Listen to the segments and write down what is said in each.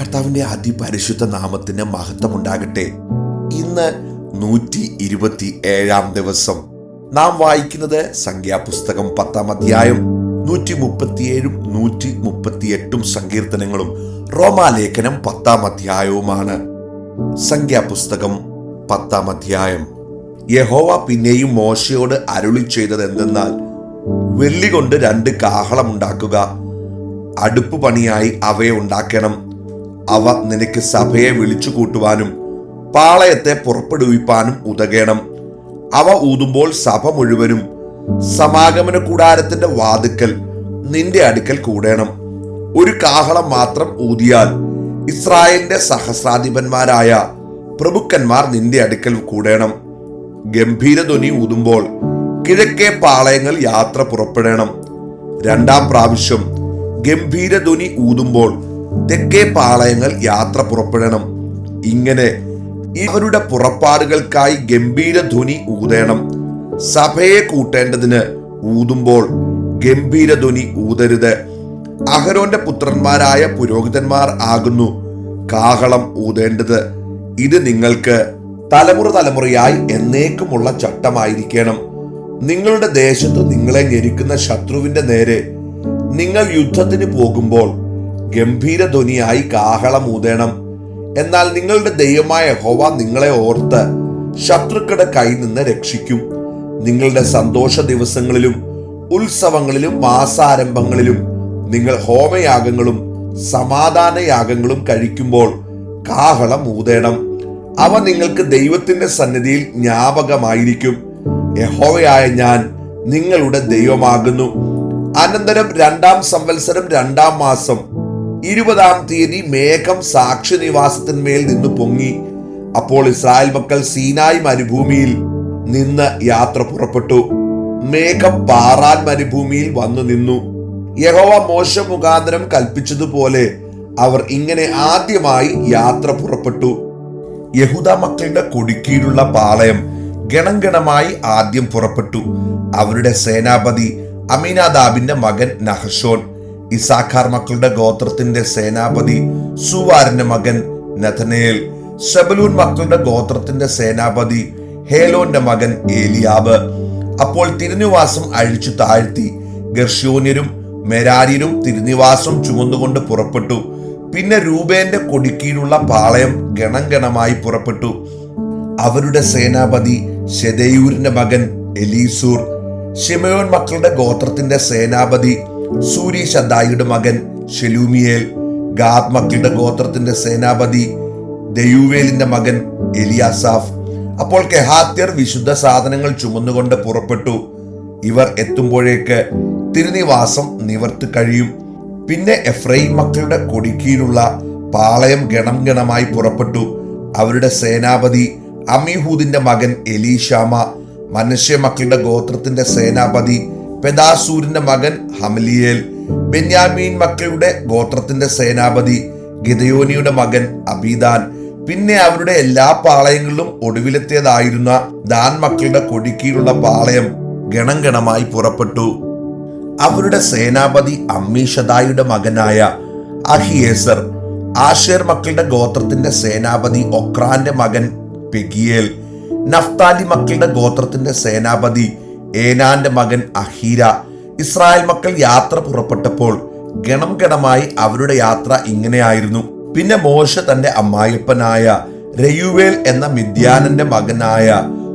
കർത്താവിന്റെ അതിപരിശുദ്ധ നാമത്തിന് മഹത്വമുണ്ടാകട്ടെ. ഇന്ന് 127 ദിവസം. നാം വായിക്കുന്നത് സംഖ്യാപുസ്തകം 10 അധ്യായം 137 138 സങ്കീർത്തനങ്ങളും റോമാലേഖനം 10 അധ്യായവുമാണ്. സംഖ്യാപുസ്തകം 10 അധ്യായം. യഹോവ പിന്നെയും മോശയോട് അരുളി ചെയ്തത് എന്തെന്നാൽ, വെള്ളി കൊണ്ട് 2 കാഹളമുണ്ടാക്കുക, അടുപ്പ് പണിയായി അവയെ ഉണ്ടാക്കണം. അവ നിനക്ക് സഭയെ വിളിച്ചു കൂട്ടുവാനും പാളയത്തെ പുറപ്പെടുവിപ്പാനും ഉതകണം. അവ ഊതുമ്പോൾ സഭ മുഴുവനും സമാഗമന കൂടാരത്തിന്റെ വാതിക്കൽ നിന്റെ അടുക്കൽ കൂടണം. ഒരു കാഹളം മാത്രം ഊതിയാൽ ഇസ്രായേലിന്റെ സഹസ്രാധിപന്മാരായ പ്രഭുക്കന്മാർ നിന്റെ അടുക്കൽ കൂടണം. ഗംഭീരധ്വനി ഊതുമ്പോൾ കിഴക്കേ പാളയങ്ങൾ യാത്ര പുറപ്പെടണം. 2 പ്രാവശ്യം ഗംഭീരധ്വനി ഊതുമ്പോൾ തെക്കേ പാളയങ്ങൾ യാത്ര പുറപ്പെടണം. ഇങ്ങനെ ഇവരുടെ പുറപ്പാടുകൾക്കായി ഗംഭീരധ്വനി ഊതണം. സഭയെ കൂട്ടേണ്ടതിന് ഊതുമ്പോൾ ഗംഭീരധ്വനി ഊതരുത്. അഹരോന്റെ പുത്രന്മാരായ പുരോഹിതന്മാർ ആകുന്നു കാഹളം ഊതേണ്ടത്. ഇത് നിങ്ങൾക്ക് തലമുറയായി എന്നേക്കുമുള്ള ചട്ടമായിരിക്കണം. നിങ്ങളുടെ ദേശത്ത് നിങ്ങളെ ഞെരുക്കുന്ന ശത്രുവിന്റെ നേരെ നിങ്ങൾ യുദ്ധത്തിന് പോകുമ്പോൾ ഗംഭീരധ്വനിയായി കാഹളം ഊതണം. എന്നാൽ നിങ്ങളുടെ ദൈവമായ യഹോവ നിങ്ങളെ ഓർത്ത് ശത്രുക്കളുടെ കയ്യിൽ നിന്ന് രക്ഷിക്കും. നിങ്ങളുടെ സന്തോഷ ദിവസങ്ങളിലും ഉത്സവങ്ങളിലും മാസാരംഭങ്ങളിലും നിങ്ങൾ ഹോമയാഗങ്ങളും സമാധാനയാഗങ്ങളും കഴിക്കുമ്പോൾ കാഹളം ഊതണം. അവ നിങ്ങൾക്ക് ദൈവത്തിന്റെ സന്നിധിയിൽ ജ്ഞാപകമായിരിക്കും. യഹോവയായ ഞാൻ നിങ്ങളുടെ ദൈവമാകുന്നു. അനന്തരം 2 സംവത്സരം 2 മാസം 20 തീയതി മേഘം സാക്ഷി നിവാസത്തിന്മേൽ നിന്ന് പൊങ്ങി. അപ്പോൾ ഇസ്രായേൽ മക്കൾ സീനായി മരുഭൂമിയിൽ നിന്ന് യാത്ര പുറപ്പെട്ടു. മേഘം പാറാൻ മരുഭൂമിയിൽ വന്നു നിന്നു. യഹോവ മോശ മുഖാന്തരം കൽപ്പിച്ചതുപോലെ അവർ ഇങ്ങനെ ആദ്യമായി യാത്ര പുറപ്പെട്ടു. യഹൂദ മക്കളുടെ കൊടിക്കീഴുള്ള പാളയം ഗണഗണമായി ആദ്യം പുറപ്പെട്ടു. അവരുടെ സേനാപതി അമീനാദാബിന്റെ മകൻ നഹശോൻ. ഇസാഖാർ മക്കളുടെ ഗോത്രത്തിന്റെ സേനാപതി സുവാറിന്റെ മകൻ നഥനയേൽ. സെബലൂൻ മക്കളുടെ ഗോത്രത്തിന്റെ സേനാപതി ഹേലോന്റെ മകൻ ഏലിയാബ്. അപ്പോൾ തിരുനിവാസം അഴിച്ചു താഴ്ത്തി ഗർശോന്യരും മെരാര്യരും തിരുനിവാസം ചുമന്നുകൊണ്ട് പുറപ്പെട്ടു. പിന്നെ രൂബേന്റെ കൊടിക്കീഴുള്ള പാളയം ഗണഗണമായി പുറപ്പെട്ടു. അവരുടെ സേനാപതി ശെദേയൂരിന്റെ മകൻ എലീസൂർ. ശിമയോൻ മക്കളുടെ ഗോത്രത്തിന്റെ സേനാപതി സൂരിശദ്ദായിയുടെ മകൻ ശെലൂമിയേൽ. ഗാദ് മക്കളുടെ ഗോത്രത്തിന്റെ സേനാപതി ദെയൂവേലിന്റെ മകൻ എലിയാസാഫ്. അപ്പോൾ കെഹാത്യർ വിശുദ്ധ സാധനങ്ങൾ ചുമന്നുകൊണ്ട് പുറപ്പെട്ടു. ഇവർ എത്തുമ്പോഴേക്ക് തിരുനിവാസം നിവർത്തി കഴിയും. പിന്നെ എഫ്രൈം മക്കളുടെ കൊടിക്കീഴുള്ള പാളയം ഗണമായി പുറപ്പെട്ടു. അവരുടെ സേനാപതി അമീഹൂദിന്റെ മകൻ എലീഷാമ. മനശ്ശെ മക്കളുടെ ഗോത്രത്തിന്റെ സേനാപതി പെദാസൂരിന്റെ മകൻ ഹമലിയേൽ. ബെന്യാമീൻ മക്കളുടെ ഗോത്രത്തിന്റെ സേനാപതി ഗിദയോനിയുടെ മകൻ അബീദാൻ. പിന്നെ അവരുടെ എല്ലാ പാളയങ്ങളിലും ഒടുവിലെത്തിയതായിരുന്ന ദാൻ മക്കളുടെ കൊടിക്കീഴുള്ള പാളയം ഗണഗണമായി പുറപ്പെട്ടു. അവരുടെ സേനാപതി അമ്മീഷദായുടെ മകനായ അഹിയേസർ. ആശേർ മക്കളുടെ ഗോത്രത്തിന്റെ സേനാപതി ഒക്രാന്റെ മകൻ പെഗിയേൽ. നഫ്താലി മക്കളുടെ ഗോത്രത്തിന്റെ സേനാപതി ഏനാന്റെ മകൻ അഹീര. ഇസ്രായേൽ മക്കൾ യാത്ര പുറപ്പെട്ടപ്പോൾ ഗണമായി അവരുടെ യാത്ര ഇങ്ങനെയായിരുന്നു. പിന്നെ മോശ തന്റെ അമ്മായപ്പനായ രയുവേൽ എന്ന മിദ്യാനന്റെ മകനായ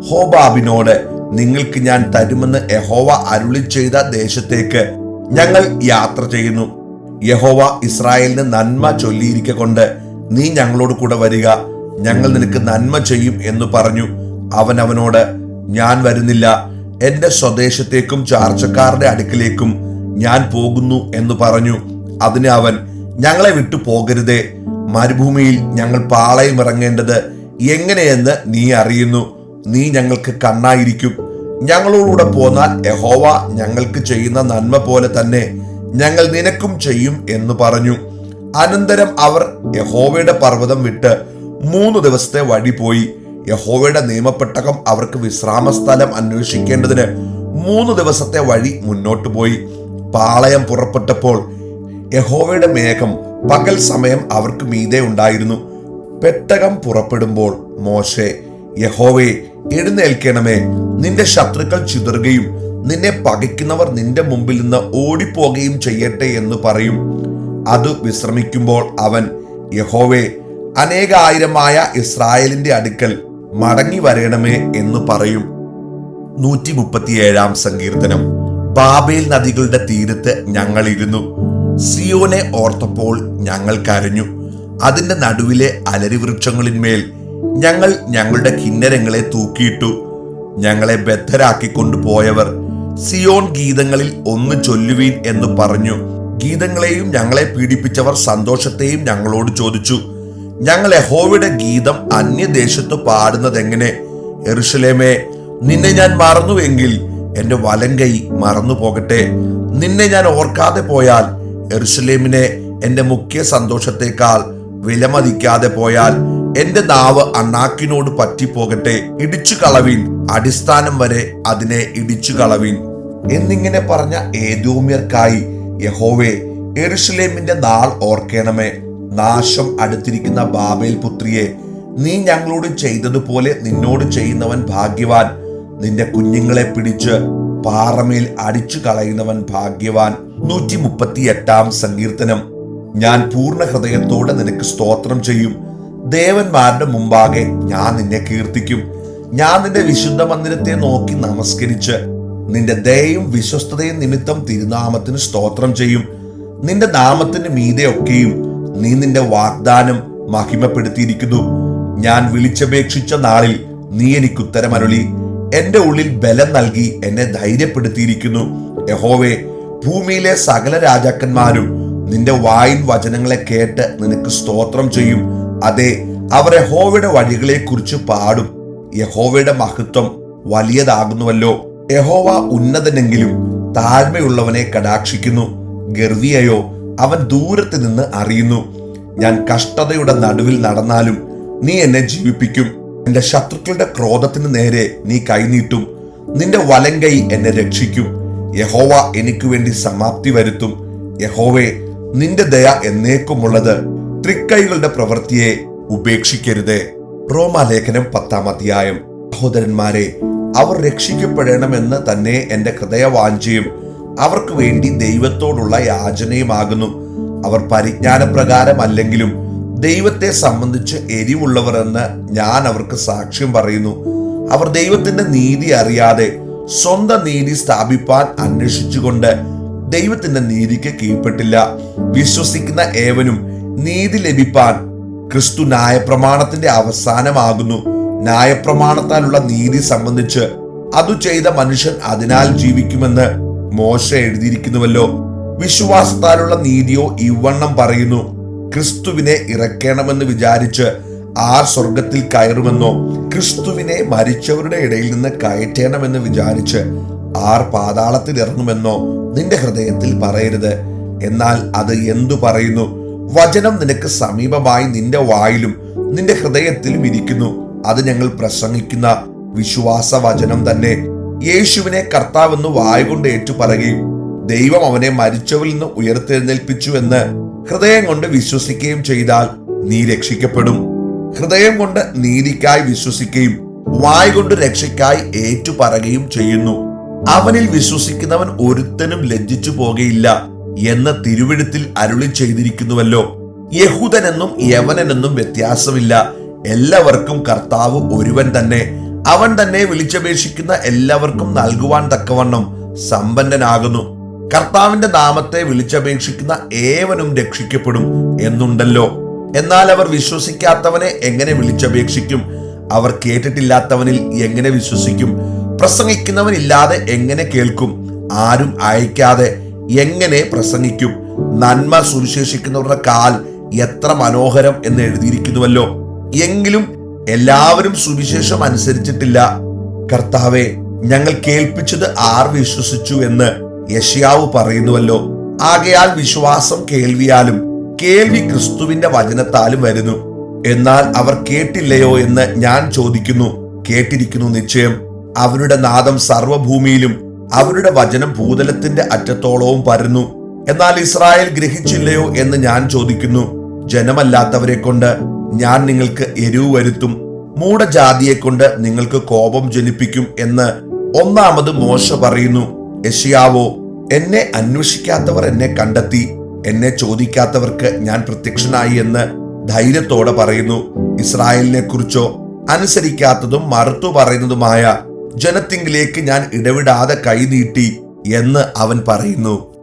ഹോബാബിനോട്, നിങ്ങൾക്ക് ഞാൻ തരുമെന്ന് യഹോവ അരുളി ചെയ്ത ദേശത്തേക്ക് ഞങ്ങൾ യാത്ര ചെയ്യുന്നു. യഹോവ ഇസ്രായേലിന് നന്മ ചൊല്ലിയിരിക്കൊണ്ട് നീ ഞങ്ങളോട് കൂടെ വരിക, ഞങ്ങൾ നിനക്ക് നന്മ ചെയ്യും എന്ന് പറഞ്ഞു. അവൻ അവനോട്, ഞാൻ വരുന്നില്ല, എന്റെ സ്വദേശത്തേക്കും ചാർച്ചക്കാരുടെ അടുക്കിലേക്കും ഞാൻ പോകുന്നു എന്ന് പറഞ്ഞു. അതിന് അവൻ, ഞങ്ങളെ വിട്ടു പോകരുതേ, മരുഭൂമിയിൽ ഞങ്ങൾ പാളയം ഇറങ്ങേണ്ടത് എങ്ങനെയെന്ന് നീ അറിയുന്നു. നീ ഞങ്ങൾക്ക് കണ്ണായിരിക്കും. ഞങ്ങളോടുകൂടെ പോന്നാൽ യഹോവ ഞങ്ങൾക്ക് ചെയ്യുന്ന നന്മ പോലെ തന്നെ ഞങ്ങൾ നിനക്കും ചെയ്യും എന്ന് പറഞ്ഞു. അനന്തരം അവർ യഹോവയുടെ പർവ്വതം വിട്ട് 3 ദിവസത്തെ വഴി പോയി. യഹോവയുടെ നിയമപ്പെട്ടകം അവർക്ക് വിശ്രാമസ്ഥലം അന്വേഷിക്കേണ്ടതിന് 3 ദിവസത്തെ വഴി മുന്നോട്ട് പോയി. പാളയം പുറപ്പെട്ടപ്പോൾ യഹോവയുടെ മേഘം പകൽ സമയം അവർക്ക് മീതെ ഉണ്ടായിരുന്നു. പെട്ടകം പുറപ്പെടുമ്പോൾ മോശെ, യഹോവേ, എഴുന്നേൽക്കണമേ, നിന്റെ ശത്രുക്കൾ ചിതറുകയും നിന്നെ പകയ്ക്കുന്നവർ നിന്റെ മുമ്പിൽ നിന്ന് ഓടിപ്പോകുകയും ചെയ്യട്ടെ എന്ന് പറയും. അത് വിശ്രമിക്കുമ്പോൾ അവൻ, യഹോവേ, അനേകായിരമായ ഇസ്രായേലിന്റെ അടുക്കൽ മടങ്ങി വരണമേ എന്ന് പറയും. 137 സങ്കീർത്തനം. ബാബേൽ നദികളുടെ തീരത്ത് ഞങ്ങൾ ഇരുന്നു, സിയോനെ ഓർത്തപ്പോൾ ഞങ്ങൾ കരഞ്ഞു. അതിന്റെ നടുവിലെ അലരിവൃക്ഷങ്ങളിന്മേൽ ഞങ്ങൾ ഞങ്ങളുടെ കിന്നരങ്ങളെ തൂക്കിയിട്ടു. ഞങ്ങളെ ബദ്ധരാക്കിക്കൊണ്ടുപോയവർ സിയോൻ ഗീതങ്ങളിൽ ഒന്ന് ചൊല്ലുവീൻ എന്ന് പറഞ്ഞു. ഗീതങ്ങളെയും ഞങ്ങളെ പീഡിപ്പിച്ചവർ സന്തോഷത്തെയും ഞങ്ങളോട് ചോദിച്ചു. ഞങ്ങൾ യഹോവയുടെ ഗീതം അന്യദേശത്ത് പാടുന്നതെങ്ങനെ? യെരൂശലേമേ, നിന്നെ ഞാൻ മറന്നുവെങ്കിൽ എന്റെ വലങ്കൈ മറന്നു പോകട്ടെ. നിന്നെ ഞാൻ ഓർക്കാതെ പോയാൽ, യെരൂശലേമിനെ എന്റെ മുഖ്യ സന്തോഷത്തെക്കാൾ വിലമതിക്കാതെ പോയാൽ, എന്റെ നാവ് അണ്ണാക്കിനോട് പറ്റിപ്പോകട്ടെ. ഇടിച്ചു കളവീൻ, അടിസ്ഥാനം വരെ അതിനെ ഇടിച്ചു കളവീൻ എന്നിങ്ങനെ പറഞ്ഞ ഏദോമ്യർക്കായി യഹോവേ, യെരൂശലേമിന്റെ നാൾ ഓർക്കണമേ. നാശം അടുത്തിരിക്കുന്ന ബാബേൽ പുത്രിയെ, നീ ഞങ്ങളോട് ചെയ്തതുപോലെ നിന്നോട് ചെയ്യുന്നവൻ ഭാഗ്യവാൻ. നിന്റെ കുഞ്ഞുങ്ങളെ പിടിച്ച് പാറമേൽ അടിച്ചു കളയുന്നവൻ ഭാഗ്യവാൻ. 138 സങ്കീർത്തനം. ഞാൻ പൂർണ്ണ ഹൃദയത്തോടെ നിനക്ക് സ്തോത്രം ചെയ്യും. ദേവന്മാരുടെ മുമ്പാകെ ഞാൻ നിന്നെ കീർത്തിക്കും. ഞാൻ നിന്റെ വിശുദ്ധ മന്ദിരത്തെ നോക്കി നമസ്കരിച്ച് നിന്റെ ദയയും വിശ്വസ്തതയും നിമിത്തം തിരുനാമത്തിന് സ്തോത്രം ചെയ്യും. നിന്റെ നാമത്തിന് മീതെയൊക്കെയും നീ നിന്റെ വാഗ്ദാനം മഹിമപ്പെടുത്തിയിരിക്കുന്നു. ഞാൻ വിളിച്ചപേക്ഷിച്ച നാളിൽ നീ എനിക്ക് ഉത്തരമരുളി. എന്റെ ഉള്ളിൽ ബലം നൽകി എന്നെ ധൈര്യപ്പെടുത്തിയിരിക്കുന്നു. യഹോവേ, ഭൂമിയിലെ സകല രാജാക്കന്മാരും നിന്റെ വായിൻ വചനങ്ങളെ കേട്ട് നിനക്ക് സ്തോത്രം ചെയ്യും. അതെ, അവർ യഹോവയുടെ വഴികളെ കുറിച്ച് പാടും. യഹോവയുടെ മഹത്വം വലിയതാകുന്നുവല്ലോ. യഹോവ ഉന്നതനെങ്കിലും താഴ്മയുള്ളവനെ കടാക്ഷിക്കുന്നു. ഗർവിയെയോ അവൻ ദൂരത്ത് നിന്ന് അറിയുന്നു. ഞാൻ കഷ്ടതയുടെ നടുവിൽ നടന്നാലും നീ എന്നെ ജീവിപ്പിക്കും. എന്റെ ശത്രുക്കളുടെ ക്രോധത്തിന് നേരെ നീ കൈനീട്ടും. നിന്റെ വലങ്കൈ എന്നെ രക്ഷിക്കും. യഹോവ എനിക്ക് വേണ്ടി സമാപ്തി വരുത്തും. യഹോവേ, നിന്റെ ദയ എന്നേക്കുമുള്ളത്. തൃക്കൈകളുടെ പ്രവൃത്തിയെ ഉപേക്ഷിക്കരുതേ. റോമാലേഖനം 10 സഹോദരന്മാരെ, അവർ രക്ഷിക്കപ്പെടണമെന്ന് തന്നെ എന്റെ ഹൃദയവാഞ്ചയും അവർക്ക് വേണ്ടി ദൈവത്തോടുള്ള യാചനയുമാകുന്നു. അവർ പരിജ്ഞാനപ്രകാരമല്ലെങ്കിലും ദൈവത്തെ സംബന്ധിച്ച് എരിവുള്ളവർ എന്ന് ഞാൻ അവർക്ക് സാക്ഷ്യം പറയുന്നു. അവർ ദൈവത്തിന്റെ നീതി അറിയാതെ സ്വന്തം നീതി സ്ഥാപിപ്പാൻ അന്വേഷിച്ചുകൊണ്ട് ദൈവത്തിന്റെ നീതിക്ക് കീഴ്പ്പെട്ടില്ല. വിശ്വസിക്കുന്ന ഏവനും നീതി ലഭിപ്പാൻ ക്രിസ്തു ന്യായപ്രമാണത്തിന്റെ അവസാനമാകുന്നു. ന്യായപ്രമാണത്താലുള്ള നീതി സംബന്ധിച്ച് അതു ചെയ്ത മനുഷ്യൻ അതിനാൽ ജീവിക്കുമെന്ന് മോശ എഴുതിയിരിക്കുന്നുവല്ലോ. വിശ്വാസത്താലുള്ള നീതിയോ ഇവണ്ണം പറയുന്നു: ക്രിസ്തുവിനെ ഇറക്കണമെന്ന് വിചാരിച്ച് ആർ സ്വർഗത്തിൽ കയറുമെന്നോ, ക്രിസ്തുവിനെ മരിച്ചവരുടെ ഇടയിൽ നിന്ന് കയറ്റണമെന്ന് വിചാരിച്ച് ആർ പാതാളത്തിൽ ഇറങ്ങുമെന്നോ നിന്റെ ഹൃദയത്തിൽ പറയരുത്. എന്നാൽ അത് എന്തു പറയുന്നു? വചനം നിനക്ക് സമീപമായി നിന്റെ വായിലും നിന്റെ ഹൃദയത്തിലും ഇരിക്കുന്നു. അത് ഞങ്ങൾ പ്രസംഗിക്കുന്ന വിശ്വാസ വചനം തന്നെ. യേശുവിനെ കർത്താവെന്ന് വായുകൊണ്ട് ഏറ്റുപറയുകയും ദൈവം അവനെ മരിച്ചവരിൽ നിന്ന് ഉയർത്തെഴുന്നേൽപ്പിച്ചു എന്ന് ഹൃദയം കൊണ്ട് വിശ്വസിക്കുകയും ചെയ്താൽ നീ രക്ഷിക്കപ്പെടും. ഹൃദയം കൊണ്ട് നീതിക്കായി വിശ്വസിക്കുകയും വായുകൊണ്ട് രക്ഷയ്ക്കായി ഏറ്റുപറയുകയും ചെയ്യുന്നു. അവനിൽ വിശ്വസിക്കുന്നവൻ ഒരുത്തനും ലജ്ജിച്ചു പോകുകയില്ല എന്ന് തിരുവെഴുത്തിൽ അരുളി ചെയ്തിരിക്കുന്നുവല്ലോ. യഹൂദനെന്നും യവനനെന്നും വ്യത്യാസമില്ല, എല്ലാവർക്കും കർത്താവ് ഒരുവൻ തന്നെ. അവൻ തന്നെ വിളിച്ചപേക്ഷിക്കുന്ന എല്ലാവർക്കും നൽകുവാൻ തക്കവണ്ണം സമ്പന്നനാകുന്നു. കർത്താവിന്റെ നാമത്തെ വിളിച്ചപേക്ഷിക്കുന്ന ഏവനും രക്ഷിക്കപ്പെടും എന്നുണ്ടല്ലോ. എന്നാൽ അവർ വിശ്വസിക്കാത്തവനെ എങ്ങനെ വിളിച്ചപേക്ഷിക്കും? അവർ കേട്ടിട്ടില്ലാത്തവനിൽ എങ്ങനെ വിശ്വസിക്കും? പ്രസംഗിക്കുന്നവനില്ലാതെ എങ്ങനെ കേൾക്കും? ആരും അയക്കാതെ എങ്ങനെ പ്രസംഗിക്കും? നന്മ സുവിശേഷിക്കുന്നവരുടെ കാൽ എത്ര മനോഹരം എന്ന് എഴുതിയിരിക്കുന്നുവല്ലോ. എങ്കിലും എല്ലാവരും സുവിശേഷം അനുസരിച്ചിട്ടില്ല. കർത്താവെ, ഞങ്ങൾ കേൾപ്പിച്ചത് ആർ വിശ്വസിച്ചു എന്ന് യെശയ്യാവ് പറയുന്നുവല്ലോ. ആകയാൽ വിശ്വാസം കേൾവിയാലും കേൾവി ക്രിസ്തുവിന്റെ വചനത്താലും വരുന്നു. എന്നാൽ അവർ കേട്ടില്ലയോ എന്ന് ഞാൻ ചോദിക്കുന്നു. കേട്ടിരിക്കുന്നു നിശ്ചയം. അവരുടെ നാദം സർവ്വഭൂമിയിലും അവരുടെ വചനം ഭൂതലത്തിന്റെ അറ്റത്തോളവും പരന്നു. എന്നാൽ ഇസ്രായേൽ ഗ്രഹിച്ചില്ലയോ എന്ന് ഞാൻ ചോദിക്കുന്നു. ജനമല്ലാത്തവരെ കൊണ്ട് ഞാൻ നിങ്ങൾക്ക് എരിവ് വരുത്തും, മൂഢജാതിയെ കൊണ്ട് നിങ്ങൾക്ക് കോപം ജനിപ്പിക്കും എന്ന് ഒന്നാമത് മോശ പറയുന്നു. യെശയ്യാവോ, എന്നെ അന്വേഷിക്കാത്തവർ എന്നെ കണ്ടെത്തി, എന്നെ ചോദിക്കാത്തവർക്ക് ഞാൻ പ്രത്യക്ഷനായി എന്ന് ധൈര്യത്തോടെ പറയുന്നു. ഇസ്രായേലിനെ കുറിച്ചോ അനുസരിക്കാത്തതും മറുത്തു പറയുന്നതുമായ ജനത്തിങ്കിലേക്ക് ഞാൻ ഇടവിടാതെ കൈനീട്ടി എന്ന് അവൻ പറയുന്നു.